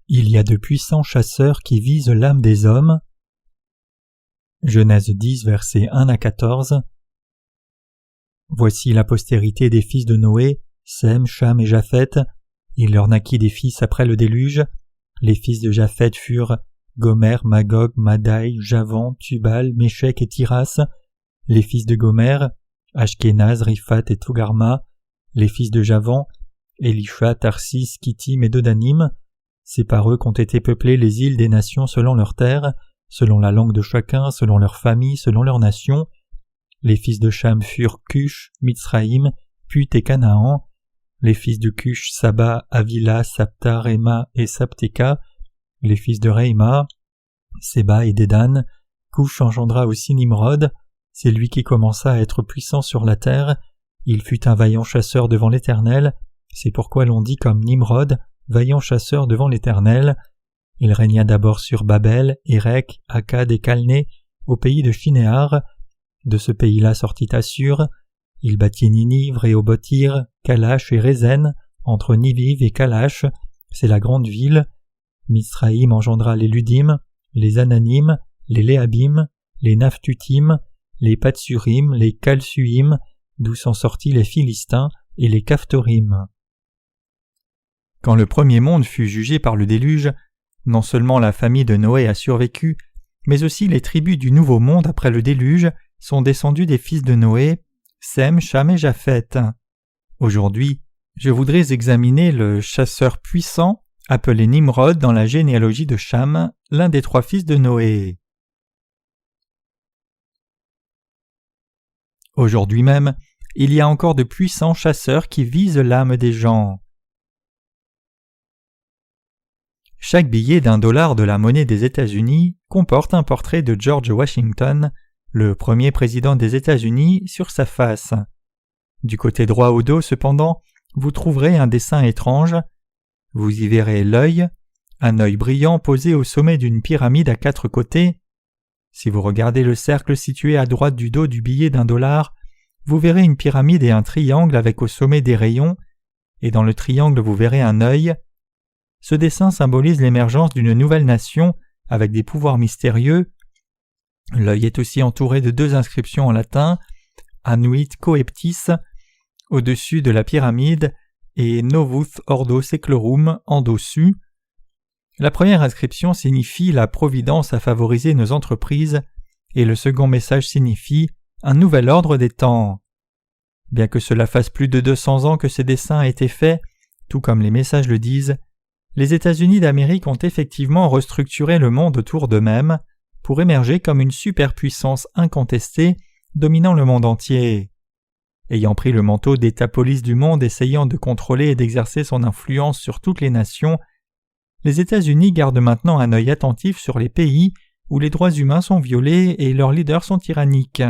Il y a de puissants chasseurs qui visent l'âme des hommes. Genèse 10, versets 1 à 14. Voici la postérité des fils de Noé, Sem, Cham et Japheth. Il leur naquit des fils après le déluge. Les fils de Japheth furent Gomer, Magog, Madai, Javan, Tubal, Méchec et Tiras. Les fils de Gomer, Ashkenaz, Riphath et Tougarma. Les fils de Javan, Elisha, Tarsis, Kittim et Dodanim. C'est par eux qu'ont été peuplées les îles des nations selon leurs terres, selon la langue de chacun, selon leur famille, selon leur nation. Les fils de Cham furent Cush, Mitzraïm, Put et Canaan. Les fils de Cush, Saba, Avila, Sapta, Réma et Sapteka. Les fils de Réma, Séba et Dédan. Cush engendra aussi Nimrod. C'est lui qui commença à être puissant sur la terre. Il fut un vaillant chasseur devant l'Éternel. C'est pourquoi l'on dit comme Nimrod, vaillant chasseur devant l'Éternel. Il régna d'abord sur Babel, Érec, Akkad et Calné, au pays de Shinéar. De ce pays-là sortit Assur. Il bâtit Ninive, Rehoboth-ir, Kalash et Rézen, entre Niviv et Kalash, c'est la grande ville. Mizraïm engendra les Ludim, les Ananim, les Léabim, les Naphtutim, les Patsurim, les Kalsuim, d'où sont sortis les Philistins et les Caphtorim. Quand le premier monde fut jugé par le déluge, non seulement la famille de Noé a survécu, mais aussi les tribus du nouveau monde après le déluge sont descendues des fils de Noé, Sem, Cham et Japheth. Aujourd'hui, je voudrais examiner le chasseur puissant appelé Nimrod dans la généalogie de Cham, l'un des 3 fils de Noé. Aujourd'hui même, il y a encore de puissants chasseurs qui visent l'âme des gens. Chaque billet d'$1 de la monnaie des États-Unis comporte un portrait de George Washington, le premier président des États-Unis, sur sa face. Du côté droit au dos, cependant, vous trouverez un dessin étrange. Vous y verrez l'œil, un œil brillant posé au sommet d'une pyramide à 4 côtés. Si vous regardez le cercle situé à droite du dos du billet d'$1, vous verrez une pyramide et un triangle avec au sommet des rayons, et dans le triangle vous verrez un œil. Ce dessin symbolise l'émergence d'une nouvelle nation avec des pouvoirs mystérieux. L'œil est aussi entouré de 2 inscriptions en latin, Anuit Coeptis, au-dessus de la pyramide, et Novus Ordo Seclorum en dessus. La première inscription signifie la providence à favoriser nos entreprises, et le second message signifie un nouvel ordre des temps. Bien que cela fasse plus de 200 ans que ces dessins aient été faits, tout comme les messages le disent, les États-Unis d'Amérique ont effectivement restructuré le monde autour d'eux-mêmes pour émerger comme une superpuissance incontestée dominant le monde entier. Ayant pris le manteau d'État-police du monde essayant de contrôler et d'exercer son influence sur toutes les nations, les États-Unis gardent maintenant un œil attentif sur les pays où les droits humains sont violés et leurs leaders sont tyranniques.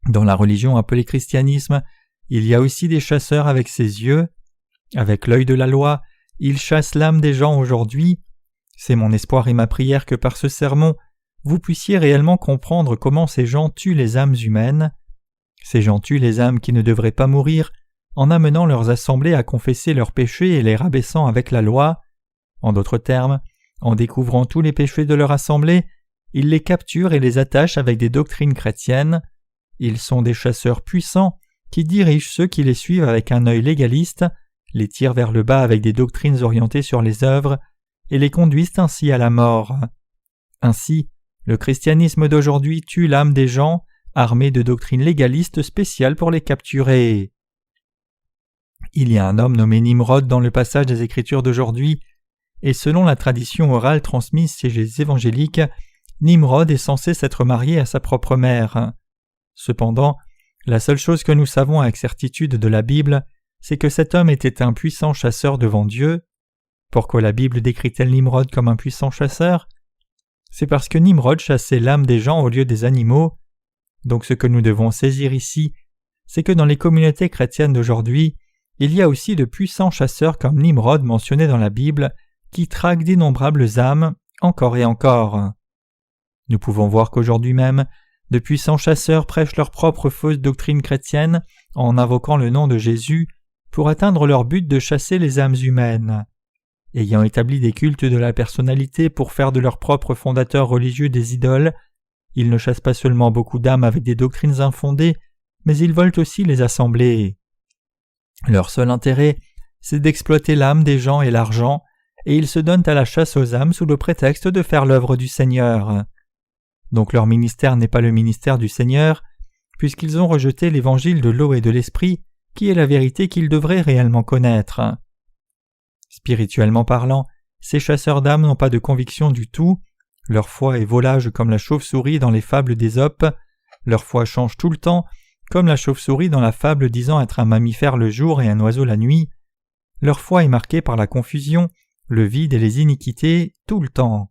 Dans la religion appelée christianisme, il y a aussi des chasseurs avec ses yeux. Avec l'œil de la loi, ils chassent l'âme des gens aujourd'hui. C'est mon espoir et ma prière que par ce sermon, vous puissiez réellement comprendre comment ces gens tuent les âmes humaines. Ces gens tuent les âmes qui ne devraient pas mourir en amenant leurs assemblées à confesser leurs péchés et les rabaissant avec la loi. En d'autres termes, en découvrant tous les péchés de leur assemblée, ils les capturent et les attachent avec des doctrines chrétiennes. Ils sont des chasseurs puissants qui dirigent ceux qui les suivent avec un œil légaliste, les tirent vers le bas avec des doctrines orientées sur les œuvres et les conduisent ainsi à la mort. Ainsi, le christianisme d'aujourd'hui tue l'âme des gens, armé de doctrines légalistes spéciales pour les capturer. Il y a un homme nommé Nimrod dans le passage des Écritures d'aujourd'hui, et selon la tradition orale transmise chez les évangéliques, Nimrod est censé s'être marié à sa propre mère. Cependant, la seule chose que nous savons avec certitude de la Bible, c'est que cet homme était un puissant chasseur devant Dieu. Pourquoi la Bible décrit-elle Nimrod comme un puissant chasseur ? C'est parce que Nimrod chassait l'âme des gens au lieu des animaux. Donc ce que nous devons saisir ici, c'est que dans les communautés chrétiennes d'aujourd'hui, il y a aussi de puissants chasseurs comme Nimrod mentionnés dans la Bible, qui traquent d'innombrables âmes, encore et encore. Nous pouvons voir qu'aujourd'hui même, de puissants chasseurs prêchent leur propre fausse doctrine chrétienne en invoquant le nom de Jésus pour atteindre leur but de chasser les âmes humaines. ayant établi des cultes de la personnalité pour faire de leurs propres fondateurs religieux des idoles. Ils ne chassent pas seulement beaucoup d'âmes avec des doctrines infondées, mais ils veulent aussi les assembler. Leur seul intérêt, c'est d'exploiter l'âme des gens et l'argent, et ils se donnent à la chasse aux âmes sous le prétexte de faire l'œuvre du Seigneur. Donc leur ministère n'est pas le ministère du Seigneur, puisqu'ils ont rejeté l'évangile de l'eau et de l'esprit, qui est la vérité qu'ils devraient réellement connaître. Spirituellement parlant, ces chasseurs d'âmes n'ont pas de conviction du tout, leur foi est volage comme la chauve-souris dans les fables d'Ésope, leur foi change tout le temps, comme la chauve-souris dans la fable disant être un mammifère le jour et un oiseau la nuit. Leur foi est marquée par la confusion, le vide et les iniquités tout le temps.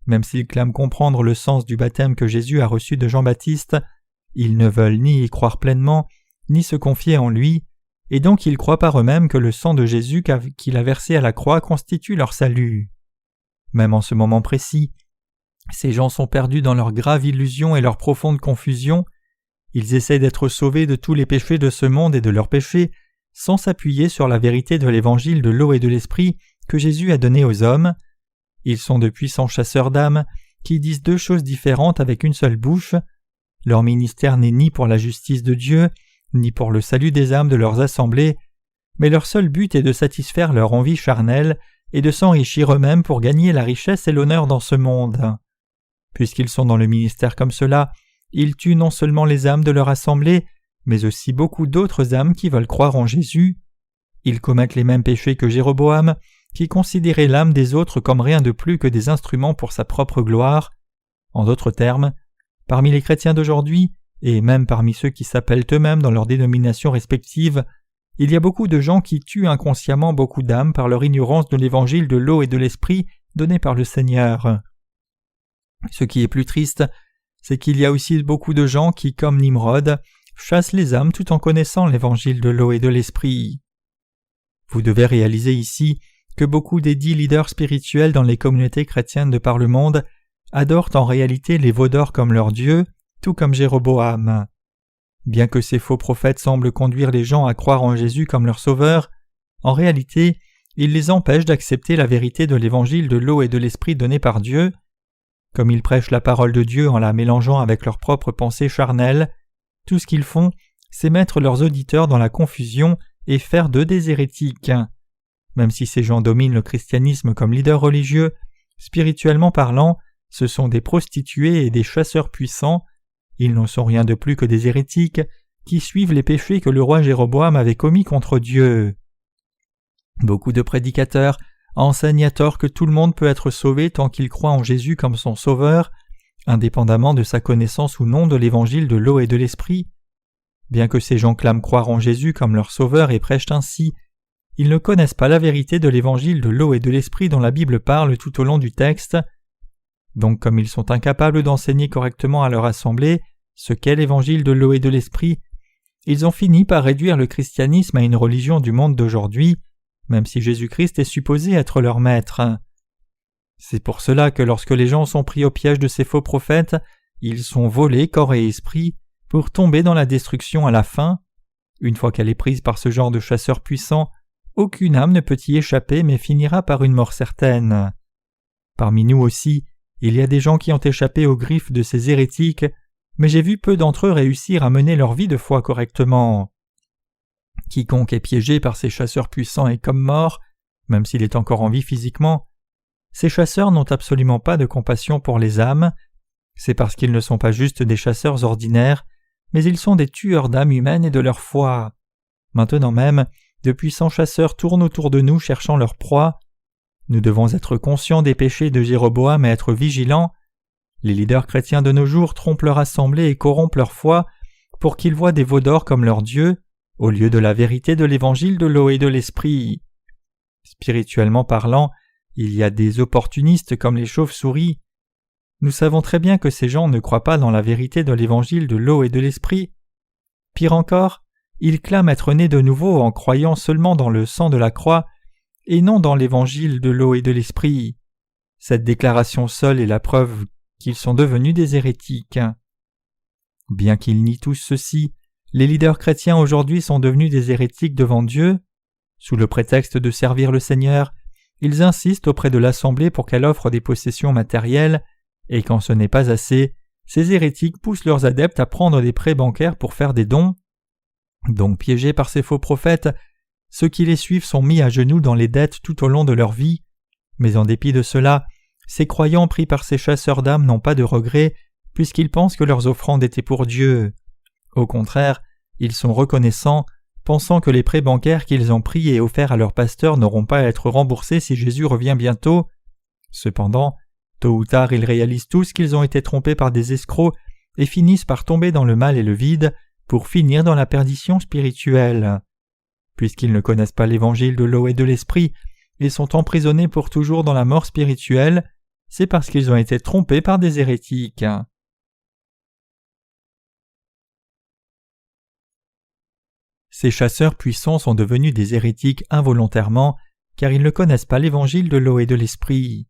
Même s'ils clament comprendre le sens du baptême que Jésus a reçu de Jean-Baptiste, ils ne veulent ni y croire pleinement, ni se confier en lui, et donc ils croient par eux-mêmes que le sang de Jésus qu'il a versé à la croix constitue leur salut. Même en ce moment précis, ces gens sont perdus dans leur grave illusion et leur profonde confusion. Ils essaient d'être sauvés de tous les péchés de ce monde et de leurs péchés, sans s'appuyer sur la vérité de l'évangile de l'eau et de l'esprit que Jésus a donné aux hommes. Ils sont de puissants chasseurs d'âmes qui disent deux choses différentes avec une seule bouche. Leur ministère n'est ni pour la justice de Dieu, ni pour le salut des âmes de leurs assemblées, mais leur seul but est de satisfaire leur envie charnelle et de s'enrichir eux-mêmes pour gagner la richesse et l'honneur dans ce monde. Puisqu'ils sont dans le ministère comme cela, ils tuent non seulement les âmes de leur assemblée, mais aussi beaucoup d'autres âmes qui veulent croire en Jésus. Ils commettent les mêmes péchés que Jéroboam, qui considérait l'âme des autres comme rien de plus que des instruments pour sa propre gloire. En d'autres termes, parmi les chrétiens d'aujourd'hui, et même parmi ceux qui s'appellent eux-mêmes dans leurs dénominations respectives, il y a beaucoup de gens qui tuent inconsciemment beaucoup d'âmes par leur ignorance de l'évangile de l'eau et de l'esprit donné par le Seigneur. Ce qui est plus triste, c'est qu'il y a aussi beaucoup de gens qui, comme Nimrod, chassent les âmes tout en connaissant l'évangile de l'eau et de l'esprit. Vous devez réaliser ici que beaucoup des 10 leaders spirituels dans les communautés chrétiennes de par le monde adorent en réalité les veaux d'or comme leur Dieu, tout comme Jéroboam. Bien que ces faux prophètes semblent conduire les gens à croire en Jésus comme leur sauveur, en réalité, ils les empêchent d'accepter la vérité de l'évangile de l'eau et de l'esprit donné par Dieu. Comme ils prêchent la parole de Dieu en la mélangeant avec leurs propres pensées charnelles, tout ce qu'ils font, c'est mettre leurs auditeurs dans la confusion et faire d'eux des hérétiques. Même si ces gens dominent le christianisme comme leaders religieux, spirituellement parlant, ce sont des prostituées et des chasseurs puissants. Ils ne sont rien de plus que des hérétiques qui suivent les péchés que le roi Jéroboam avait commis contre Dieu. Beaucoup de prédicateurs enseignent à tort que tout le monde peut être sauvé tant qu'il croit en Jésus comme son sauveur, indépendamment de sa connaissance ou non de l'évangile de l'eau et de l'esprit. Bien que ces gens clament croire en Jésus comme leur sauveur et prêchent ainsi, ils ne connaissent pas la vérité de l'évangile de l'eau et de l'esprit dont la Bible parle tout au long du texte. Donc comme ils sont incapables d'enseigner correctement à leur assemblée ce qu'est l'évangile de l'eau et de l'esprit, ils ont fini par réduire le christianisme à une religion du monde d'aujourd'hui, même si Jésus-Christ est supposé être leur maître. C'est pour cela que lorsque les gens sont pris au piège de ces faux prophètes, ils sont volés corps et esprit pour tomber dans la destruction à la fin. Une fois qu'elle est prise par ce genre de chasseurs puissants, aucune âme ne peut y échapper mais finira par une mort certaine. Parmi nous aussi, il y a des gens qui ont échappé aux griffes de ces hérétiques, mais j'ai vu peu d'entre eux réussir à mener leur vie de foi correctement. Quiconque est piégé par ces chasseurs puissants est comme mort, même s'il est encore en vie physiquement. Ces chasseurs n'ont absolument pas de compassion pour les âmes. C'est parce qu'ils ne sont pas juste des chasseurs ordinaires, mais ils sont des tueurs d'âmes humaines et de leur foi. Maintenant même, de puissants chasseurs tournent autour de nous cherchant leur proie. Nous devons être conscients des péchés de Jéroboam et être vigilants. Les leaders chrétiens de nos jours trompent leur assemblée et corrompent leur foi pour qu'ils voient des veaux d'or comme leur Dieu, au lieu de la vérité de l'évangile de l'eau et de l'esprit. Spirituellement parlant, il y a des opportunistes comme les chauves-souris. Nous savons très bien que ces gens ne croient pas dans la vérité de l'évangile de l'eau et de l'esprit. Pire encore, ils clament être nés de nouveau en croyant seulement dans le sang de la croix et non dans l'évangile de l'eau et de l'esprit. Cette déclaration seule est la preuve qu'ils sont devenus des hérétiques. Bien qu'ils nient tous ceci, les leaders chrétiens aujourd'hui sont devenus des hérétiques devant Dieu. Sous le prétexte de servir le Seigneur, ils insistent auprès de l'assemblée pour qu'elle offre des possessions matérielles, et quand ce n'est pas assez, ces hérétiques poussent leurs adeptes à prendre des prêts bancaires pour faire des dons. Donc piégés par ces faux prophètes, ceux qui les suivent sont mis à genoux dans les dettes tout au long de leur vie, mais en dépit de cela, ces croyants pris par ces chasseurs d'âmes n'ont pas de regrets puisqu'ils pensent que leurs offrandes étaient pour Dieu. Au contraire, ils sont reconnaissants, pensant que les prêts bancaires qu'ils ont pris et offerts à leur pasteur n'auront pas à être remboursés si Jésus revient bientôt. Cependant, tôt ou tard, ils réalisent tous qu'ils ont été trompés par des escrocs et finissent par tomber dans le mal et le vide pour finir dans la perdition spirituelle. Puisqu'ils ne connaissent pas l'évangile de l'eau et de l'esprit, ils sont emprisonnés pour toujours dans la mort spirituelle, c'est parce qu'ils ont été trompés par des hérétiques. Ces chasseurs puissants sont devenus des hérétiques involontairement, car ils ne connaissent pas l'évangile de l'eau et de l'esprit.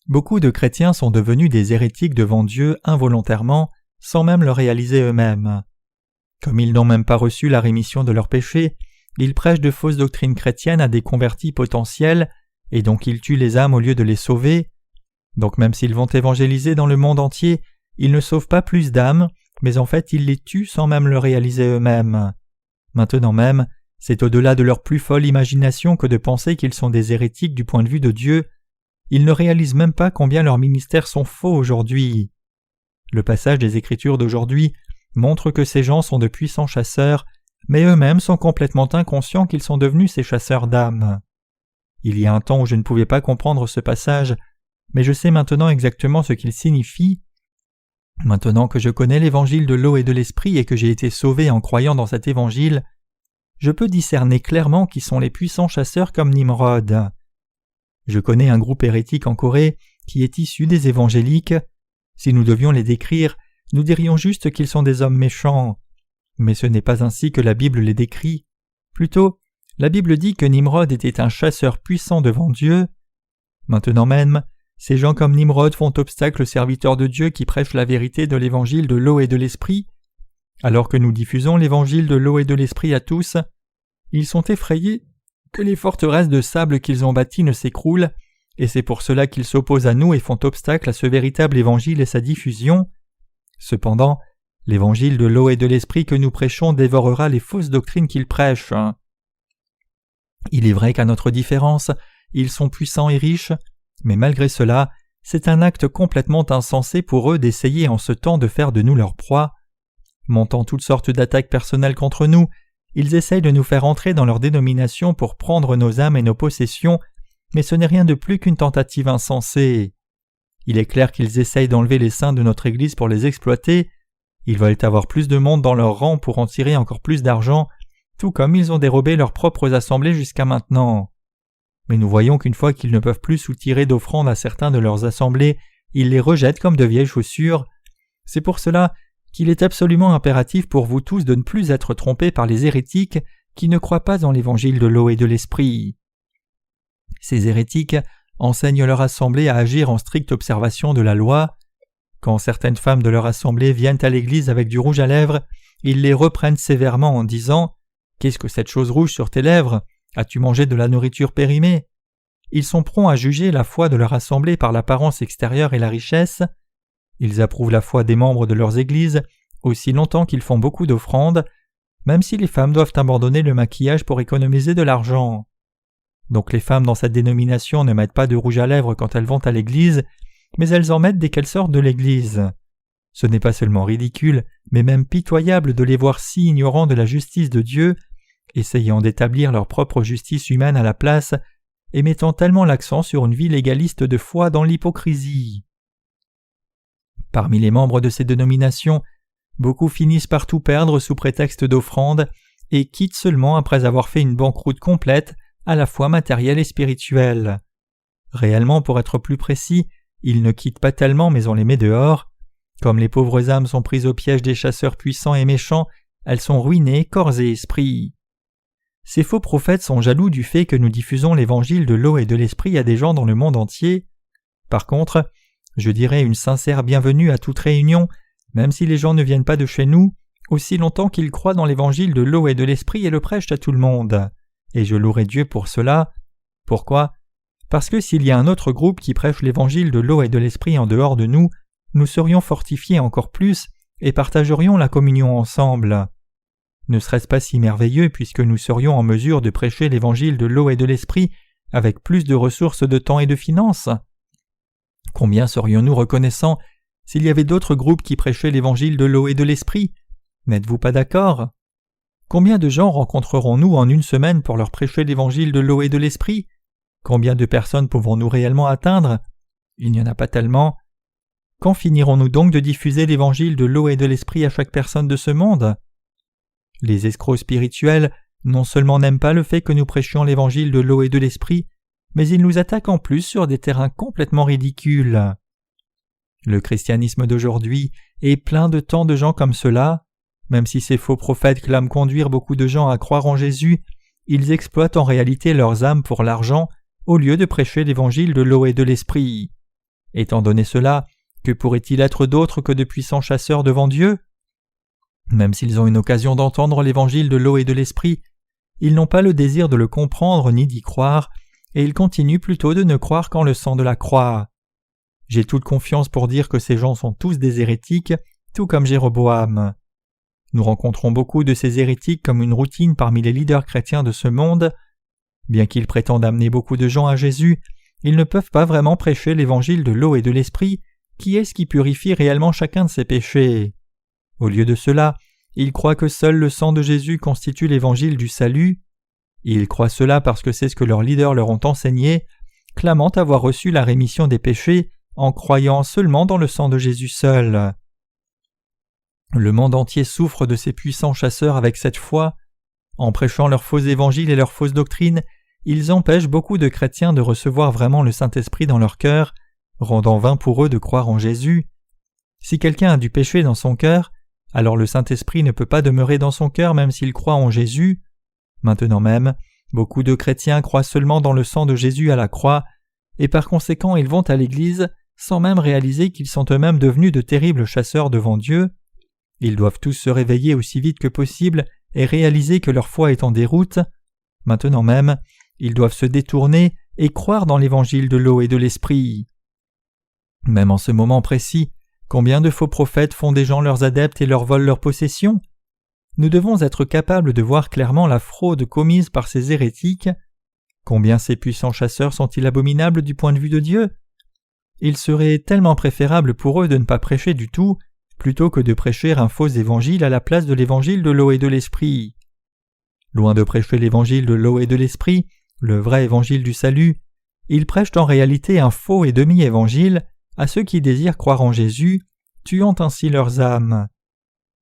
Beaucoup de chrétiens sont devenus des hérétiques devant Dieu involontairement, sans même le réaliser eux-mêmes. Comme ils n'ont même pas reçu la rémission de leurs péchés, ils prêchent de fausses doctrines chrétiennes à des convertis potentiels, et donc ils tuent les âmes au lieu de les sauver. Donc même s'ils vont évangéliser dans le monde entier, ils ne sauvent pas plus d'âmes, mais en fait ils les tuent sans même le réaliser eux-mêmes. Maintenant même, c'est au-delà de leur plus folle imagination que de penser qu'ils sont des hérétiques du point de vue de Dieu. Ils ne réalisent même pas combien leurs ministères sont faux aujourd'hui. Le passage des Écritures d'aujourd'hui montre que ces gens sont de puissants chasseurs, mais eux-mêmes sont complètement inconscients qu'ils sont devenus ces chasseurs d'âmes. Il y a un temps où je ne pouvais pas comprendre ce passage, mais je sais maintenant exactement ce qu'il signifie. Maintenant que je connais l'évangile de l'eau et de l'esprit et que j'ai été sauvé en croyant dans cet évangile, je peux discerner clairement qui sont les puissants chasseurs comme Nimrod. Je connais un groupe hérétique en Corée qui est issu des évangéliques. Si nous devions les décrire, nous dirions juste qu'ils sont des hommes méchants. Mais ce n'est pas ainsi que la Bible les décrit. Plutôt, la Bible dit que Nimrod était un chasseur puissant devant Dieu. Maintenant même, ces gens comme Nimrod font obstacle aux serviteurs de Dieu qui prêchent la vérité de l'évangile de l'eau et de l'esprit. Alors que nous diffusons l'évangile de l'eau et de l'esprit à tous, ils sont effrayés que les forteresses de sable qu'ils ont bâties ne s'écroulent, et c'est pour cela qu'ils s'opposent à nous et font obstacle à ce véritable évangile et sa diffusion. Cependant, l'évangile de l'eau et de l'esprit que nous prêchons dévorera les fausses doctrines qu'ils prêchent. Il est vrai qu'à notre différence, ils sont puissants et riches, mais malgré cela, c'est un acte complètement insensé pour eux d'essayer en ce temps de faire de nous leur proie. Montant toutes sortes d'attaques personnelles contre nous, ils essayent de nous faire entrer dans leur dénomination pour prendre nos âmes et nos possessions, mais ce n'est rien de plus qu'une tentative insensée. Il est clair qu'ils essayent d'enlever les saints de notre Église pour les exploiter. Ils veulent avoir plus de monde dans leur rang pour en tirer encore plus d'argent, tout comme ils ont dérobé leurs propres assemblées jusqu'à maintenant. Mais nous voyons qu'une fois qu'ils ne peuvent plus soutirer d'offrandes à certains de leurs assemblées, ils les rejettent comme de vieilles chaussures. C'est pour cela qu'il est absolument impératif pour vous tous de ne plus être trompés par les hérétiques qui ne croient pas en l'évangile de l'eau et de l'esprit. Ces hérétiques enseignent leur assemblée à agir en stricte observation de la loi. Quand certaines femmes de leur assemblée viennent à l'église avec du rouge à lèvres, ils les reprennent sévèrement en disant « Qu'est-ce que cette chose rouge sur tes lèvres ? As-tu mangé de la nourriture périmée ?» Ils sont prompts à juger la foi de leur assemblée par l'apparence extérieure et la richesse. Ils approuvent la foi des membres de leurs églises aussi longtemps qu'ils font beaucoup d'offrandes, même si les femmes doivent abandonner le maquillage pour économiser de l'argent. Donc les femmes dans cette dénomination ne mettent pas de rouge à lèvres quand elles vont à l'église, mais elles en mettent dès qu'elles sortent de l'église. Ce n'est pas seulement ridicule, mais même pitoyable de les voir si ignorants de la justice de Dieu, essayant d'établir leur propre justice humaine à la place, et mettant tellement l'accent sur une vie légaliste de foi dans l'hypocrisie. Parmi les membres de ces dénominations, beaucoup finissent par tout perdre sous prétexte d'offrande et quittent seulement après avoir fait une banqueroute complète, à la fois matérielle et spirituelle. Réellement, pour être plus précis, ils ne quittent pas tellement mais on les met dehors. Comme les pauvres âmes sont prises au piège des chasseurs puissants et méchants, elles sont ruinées corps et esprit. Ces faux prophètes sont jaloux du fait que nous diffusons l'évangile de l'eau et de l'esprit à des gens dans le monde entier. Par contre, je dirais une sincère bienvenue à toute réunion, même si les gens ne viennent pas de chez nous, aussi longtemps qu'ils croient dans l'évangile de l'eau et de l'esprit et le prêchent à tout le monde. et je louerai Dieu pour cela. Pourquoi ? Parce que s'il y a un autre groupe qui prêche l'évangile de l'eau et de l'esprit en dehors de nous, nous serions fortifiés encore plus et partagerions la communion ensemble. Ne serait-ce pas si merveilleux puisque nous serions en mesure de prêcher l'évangile de l'eau et de l'esprit avec plus de ressources de temps et de finances ? Combien serions-nous reconnaissants s'il y avait d'autres groupes qui prêchaient l'évangile de l'eau et de l'esprit ? N'êtes-vous pas d'accord ? Combien de gens rencontrerons-nous en une semaine pour leur prêcher l'évangile de l'eau et de l'esprit ? Combien de personnes pouvons-nous réellement atteindre ? Il n'y en a pas tellement. Quand finirons-nous donc de diffuser l'évangile de l'eau et de l'esprit à chaque personne de ce monde ? Les escrocs spirituels non seulement n'aiment pas le fait que nous prêchions l'évangile de l'eau et de l'esprit, mais ils nous attaquent en plus sur des terrains complètement ridicules. Le christianisme d'aujourd'hui est plein de tant de gens comme cela. Même si ces faux prophètes clament conduire beaucoup de gens à croire en Jésus, ils exploitent en réalité leurs âmes pour l'argent au lieu de prêcher l'évangile de l'eau et de l'esprit. Étant donné cela, que pourrait-il être d'autre que de puissants chasseurs devant Dieu ? Même s'ils ont une occasion d'entendre l'évangile de l'eau et de l'esprit, ils n'ont pas le désir de le comprendre ni d'y croire, et ils continuent plutôt de ne croire qu'en le sang de la croix. J'ai toute confiance pour dire que ces gens sont tous des hérétiques, tout comme Jéroboam. Nous rencontrons beaucoup de ces hérétiques comme une routine parmi les leaders chrétiens de ce monde. Bien qu'ils prétendent amener beaucoup de gens à Jésus, ils ne peuvent pas vraiment prêcher l'évangile de l'eau et de l'esprit, qui est ce qui purifie réellement chacun de ses péchés. Au lieu de cela, ils croient que seul le sang de Jésus constitue l'évangile du salut. Ils croient cela parce que c'est ce que leurs leaders leur ont enseigné, clamant avoir reçu la rémission des péchés en croyant seulement dans le sang de Jésus seul. Le monde entier souffre de ces puissants chasseurs avec cette foi. En prêchant leurs faux évangiles et leurs fausses doctrines, ils empêchent beaucoup de chrétiens de recevoir vraiment le Saint-Esprit dans leur cœur, rendant vain pour eux de croire en Jésus. Si quelqu'un a du péché dans son cœur, alors le Saint-Esprit ne peut pas demeurer dans son cœur même s'il croit en Jésus. Maintenant même, beaucoup de chrétiens croient seulement dans le sang de Jésus à la croix, et par conséquent ils vont à l'église sans même réaliser qu'ils sont eux-mêmes devenus de terribles chasseurs devant Dieu. Ils doivent tous se réveiller aussi vite que possible et réaliser que leur foi est en déroute. Maintenant même, ils doivent se détourner et croire dans l'évangile de l'eau et de l'esprit. Même en ce moment précis, combien de faux prophètes font des gens leurs adeptes et leur volent leurs possessions ? Nous devons être capables de voir clairement la fraude commise par ces hérétiques. Combien ces puissants chasseurs sont-ils abominables du point de vue de Dieu ? Il serait tellement préférable pour eux de ne pas prêcher du tout, plutôt que de prêcher un faux évangile à la place de l'évangile de l'eau et de l'esprit. Loin de prêcher l'évangile de l'eau et de l'esprit, le vrai évangile du salut, ils prêchent en réalité un faux et demi-évangile à ceux qui désirent croire en Jésus, tuant ainsi leurs âmes.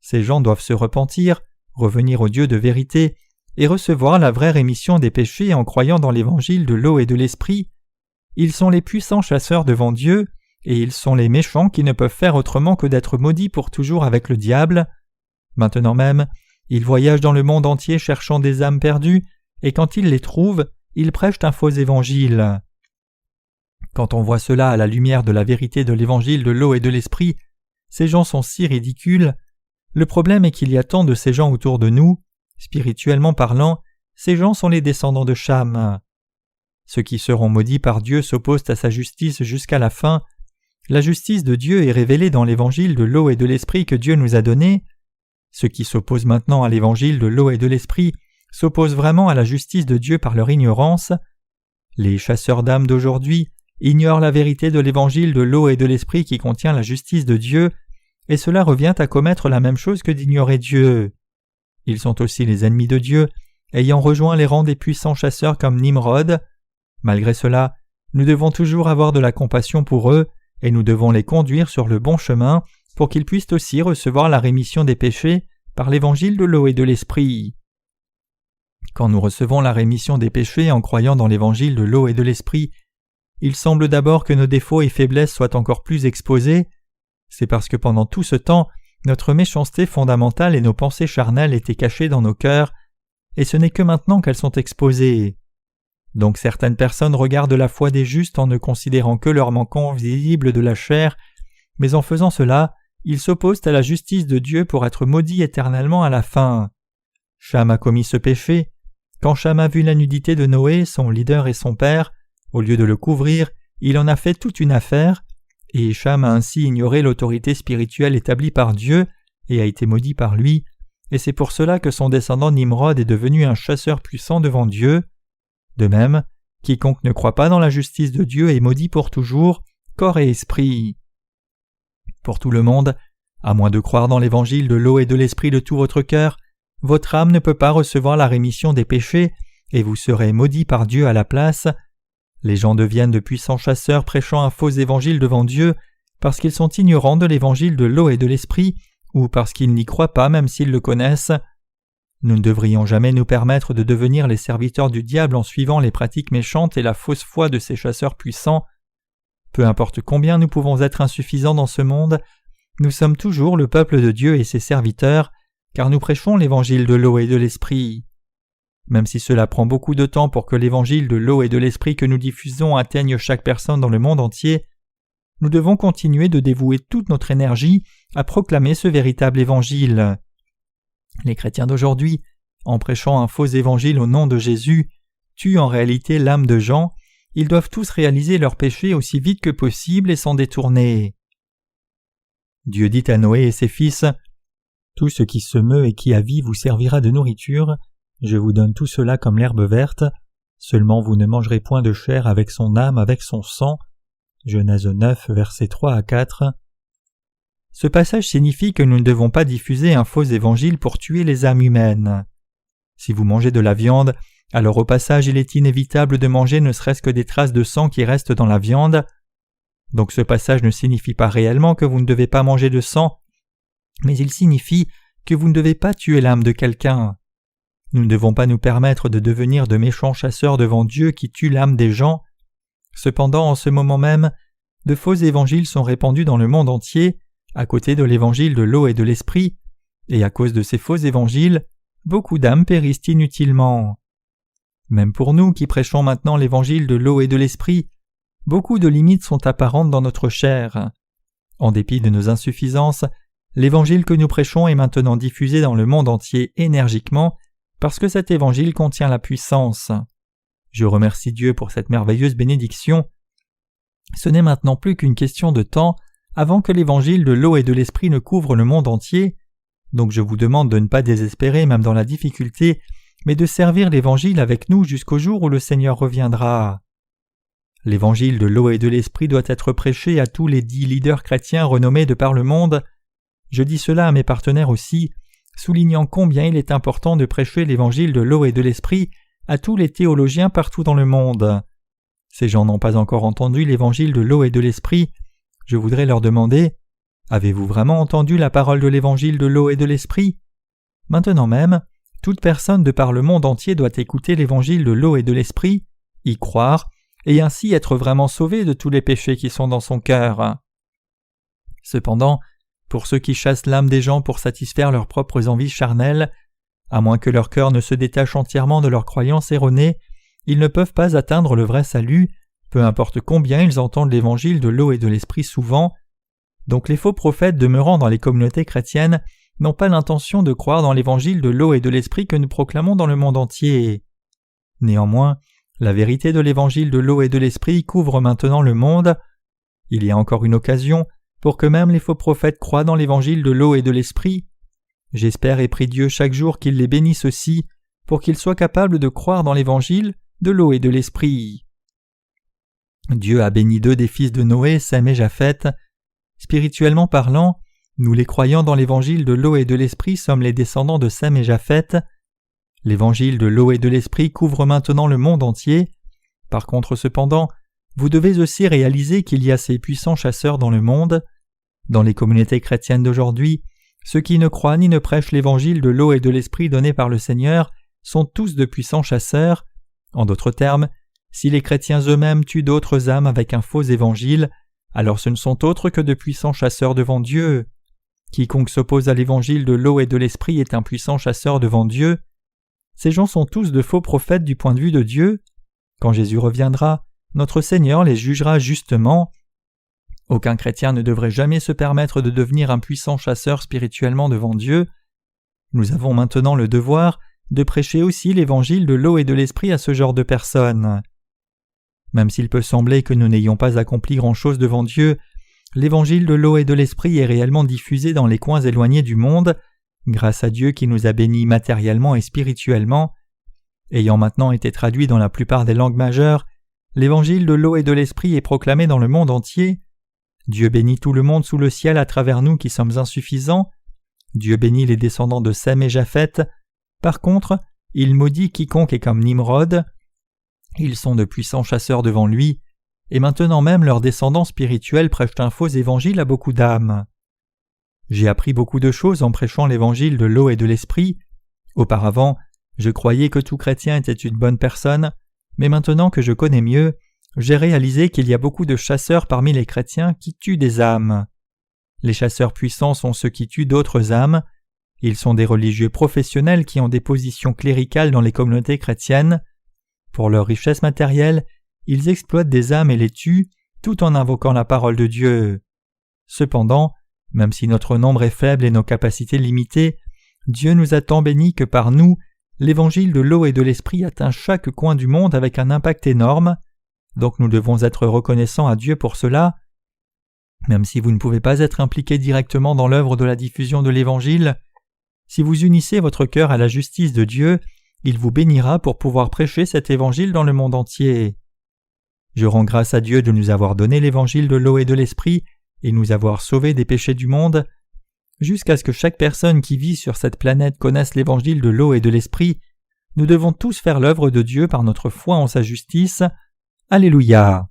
Ces gens doivent se repentir, revenir au Dieu de vérité et recevoir la vraie rémission des péchés en croyant dans l'évangile de l'eau et de l'esprit. Ils sont les puissants chasseurs devant Dieu, et ils sont les méchants qui ne peuvent faire autrement que d'être maudits pour toujours avec le diable. Maintenant même, ils voyagent dans le monde entier cherchant des âmes perdues, et quand ils les trouvent, ils prêchent un faux évangile. Quand on voit cela à la lumière de la vérité de l'évangile de l'eau et de l'esprit, ces gens sont si ridicules. Le problème est qu'il y a tant de ces gens autour de nous. Spirituellement parlant, ces gens sont les descendants de Cham. Ceux qui seront maudits par Dieu s'opposent à sa justice jusqu'à la fin. La justice de Dieu est révélée dans l'évangile de l'eau et de l'esprit que Dieu nous a donné. Ceux qui s'opposent maintenant à l'évangile de l'eau et de l'esprit s'opposent vraiment à la justice de Dieu par leur ignorance. Les chasseurs d'âmes d'aujourd'hui ignorent la vérité de l'évangile de l'eau et de l'esprit qui contient la justice de Dieu, et cela revient à commettre la même chose que d'ignorer Dieu. Ils sont aussi les ennemis de Dieu, ayant rejoint les rangs des puissants chasseurs comme Nimrod. Malgré cela, nous devons toujours avoir de la compassion pour eux, et nous devons les conduire sur le bon chemin pour qu'ils puissent aussi recevoir la rémission des péchés par l'évangile de l'eau et de l'esprit. Quand nous recevons la rémission des péchés en croyant dans l'évangile de l'eau et de l'esprit, il semble d'abord que nos défauts et faiblesses soient encore plus exposés. C'est parce que pendant tout ce temps, notre méchanceté fondamentale et nos pensées charnelles étaient cachées dans nos cœurs, et ce n'est que maintenant qu'elles sont exposées. Donc certaines personnes regardent la foi des justes en ne considérant que leurs manquants visibles de la chair, mais en faisant cela, ils s'opposent à la justice de Dieu pour être maudits éternellement à la fin. Cham a commis ce péché, Quand Cham a vu la nudité de Noé, son leader et son père, au lieu de le couvrir, il en a fait toute une affaire, et Cham a ainsi ignoré l'autorité spirituelle établie par Dieu et a été maudit par lui, et c'est pour cela que son descendant Nimrod est devenu un chasseur puissant devant Dieu. De même, quiconque ne croit pas dans la justice de Dieu est maudit pour toujours, corps et esprit. Pour tout le monde, à moins de croire dans l'évangile de l'eau et de l'esprit de tout votre cœur, votre âme ne peut pas recevoir la rémission des péchés, et vous serez maudit par Dieu à la place. Les gens deviennent de puissants chasseurs prêchant un faux évangile devant Dieu parce qu'ils sont ignorants de l'évangile de l'eau et de l'esprit, ou parce qu'ils n'y croient pas même s'ils le connaissent. Nous ne devrions jamais nous permettre de devenir les serviteurs du diable en suivant les pratiques méchantes et la fausse foi de ces chasseurs puissants. Peu importe combien nous pouvons être insuffisants dans ce monde, nous sommes toujours le peuple de Dieu et ses serviteurs, car nous prêchons l'évangile de l'eau et de l'esprit. Même si cela prend beaucoup de temps pour que l'évangile de l'eau et de l'esprit que nous diffusons atteigne chaque personne dans le monde entier, nous devons continuer de dévouer toute notre énergie à proclamer ce véritable évangile. Les chrétiens d'aujourd'hui, en prêchant un faux évangile au nom de Jésus, tuent en réalité l'âme de gens. Ils doivent tous réaliser leurs péchés aussi vite que possible et s'en détourner. Dieu dit à Noé et ses fils, « Tout ce qui se meut et qui a vie vous servira de nourriture. Je vous donne tout cela comme l'herbe verte. Seulement vous ne mangerez point de chair avec son âme, avec son sang. » Genèse 9, versets 3 à 4. Ce passage signifie que nous ne devons pas diffuser un faux évangile pour tuer les âmes humaines. Si vous mangez de la viande, alors au passage il est inévitable de manger ne serait-ce que des traces de sang qui restent dans la viande. Donc ce passage ne signifie pas réellement que vous ne devez pas manger de sang, mais il signifie que vous ne devez pas tuer l'âme de quelqu'un. Nous ne devons pas nous permettre de devenir de méchants chasseurs devant Dieu qui tuent l'âme des gens. Cependant, en ce moment même, de faux évangiles sont répandus dans le monde entier, à côté de l'évangile de l'eau et de l'esprit, et à cause de ces faux évangiles, beaucoup d'âmes périssent inutilement. Même pour nous qui prêchons maintenant l'évangile de l'eau et de l'esprit, beaucoup de limites sont apparentes dans notre chair. En dépit de nos insuffisances, l'évangile que nous prêchons est maintenant diffusé dans le monde entier énergiquement parce que cet évangile contient la puissance. Je remercie Dieu pour cette merveilleuse bénédiction. Ce n'est maintenant plus qu'une question de temps avant que l'évangile de l'eau et de l'esprit ne couvre le monde entier, donc je vous demande de ne pas désespérer même dans la difficulté, mais de servir l'évangile avec nous jusqu'au jour où le Seigneur reviendra. L'évangile de l'eau et de l'esprit doit être prêché à tous les 10 leaders chrétiens renommés de par le monde. Je dis cela à mes partenaires aussi, soulignant combien il est important de prêcher l'évangile de l'eau et de l'esprit à tous les théologiens partout dans le monde. Ces gens n'ont pas encore entendu l'évangile de l'eau et de l'esprit. Je voudrais leur demander, avez-vous vraiment entendu la parole de l'évangile de l'eau et de l'esprit? Maintenant même, toute personne de par le monde entier doit écouter l'évangile de l'eau et de l'esprit, y croire, et ainsi être vraiment sauvé de tous les péchés qui sont dans son cœur. Cependant, pour ceux qui chassent l'âme des gens pour satisfaire leurs propres envies charnelles, à moins que leur cœur ne se détache entièrement de leurs croyances erronées, ils ne peuvent pas atteindre le vrai salut, peu importe combien ils entendent l'évangile de l'eau et de l'esprit souvent. Donc les faux prophètes demeurant dans les communautés chrétiennes n'ont pas l'intention de croire dans l'évangile de l'eau et de l'esprit que nous proclamons dans le monde entier. Néanmoins, la vérité de l'évangile de l'eau et de l'esprit couvre maintenant le monde. Il y a encore une occasion pour que même les faux prophètes croient dans l'évangile de l'eau et de l'esprit. J'espère et prie Dieu chaque jour qu'il les bénisse aussi, pour qu'ils soient capables de croire dans l'évangile de l'eau et de l'esprit. Dieu a béni 2 des fils de Noé, Sem et Japheth. Spirituellement parlant, nous les croyants dans l'évangile de l'eau et de l'esprit sommes les descendants de Sem et Japheth. L'évangile de l'eau et de l'esprit couvre maintenant le monde entier. Par contre, cependant, vous devez aussi réaliser qu'il y a ces puissants chasseurs dans le monde. Dans les communautés chrétiennes d'aujourd'hui, ceux qui ne croient ni ne prêchent l'évangile de l'eau et de l'esprit donné par le Seigneur sont tous de puissants chasseurs. En d'autres termes, si les chrétiens eux-mêmes tuent d'autres âmes avec un faux évangile, alors ce ne sont autres que de puissants chasseurs devant Dieu. Quiconque s'oppose à l'évangile de l'eau et de l'esprit est un puissant chasseur devant Dieu. Ces gens sont tous de faux prophètes du point de vue de Dieu. Quand Jésus reviendra, notre Seigneur les jugera justement. Aucun chrétien ne devrait jamais se permettre de devenir un puissant chasseur spirituellement devant Dieu. Nous avons maintenant le devoir de prêcher aussi l'évangile de l'eau et de l'esprit à ce genre de personnes. Même s'il peut sembler que nous n'ayons pas accompli grand-chose devant Dieu, l'évangile de l'eau et de l'esprit est réellement diffusé dans les coins éloignés du monde, grâce à Dieu qui nous a bénis matériellement et spirituellement. Ayant maintenant été traduit dans la plupart des langues majeures, l'évangile de l'eau et de l'esprit est proclamé dans le monde entier. Dieu bénit tout le monde sous le ciel à travers nous qui sommes insuffisants. Dieu bénit les descendants de Sem et Japheth. Par contre, il maudit quiconque est comme Nimrod. Ils sont de puissants chasseurs devant lui, et maintenant même leurs descendants spirituels prêchent un faux évangile à beaucoup d'âmes. J'ai appris beaucoup de choses en prêchant l'évangile de l'eau et de l'esprit. Auparavant, je croyais que tout chrétien était une bonne personne, mais maintenant que je connais mieux, j'ai réalisé qu'il y a beaucoup de chasseurs parmi les chrétiens qui tuent des âmes. Les chasseurs puissants sont ceux qui tuent d'autres âmes. Ils sont des religieux professionnels qui ont des positions cléricales dans les communautés chrétiennes. Pour leur richesse matérielle, ils exploitent des âmes et les tuent, tout en invoquant la parole de Dieu. Cependant, même si notre nombre est faible et nos capacités limitées, Dieu nous a tant bénis que par nous, l'évangile de l'eau et de l'esprit atteint chaque coin du monde avec un impact énorme. Donc nous devons être reconnaissants à Dieu pour cela. Même si vous ne pouvez pas être impliqué directement dans l'œuvre de la diffusion de l'Évangile, si vous unissez votre cœur à la justice de Dieu, il vous bénira pour pouvoir prêcher cet Évangile dans le monde entier. Je rends grâce à Dieu de nous avoir donné l'Évangile de l'eau et de l'Esprit et nous avoir sauvés des péchés du monde. Jusqu'à ce que chaque personne qui vit sur cette planète connaisse l'Évangile de l'eau et de l'Esprit, nous devons tous faire l'œuvre de Dieu par notre foi en sa justice. Alléluia.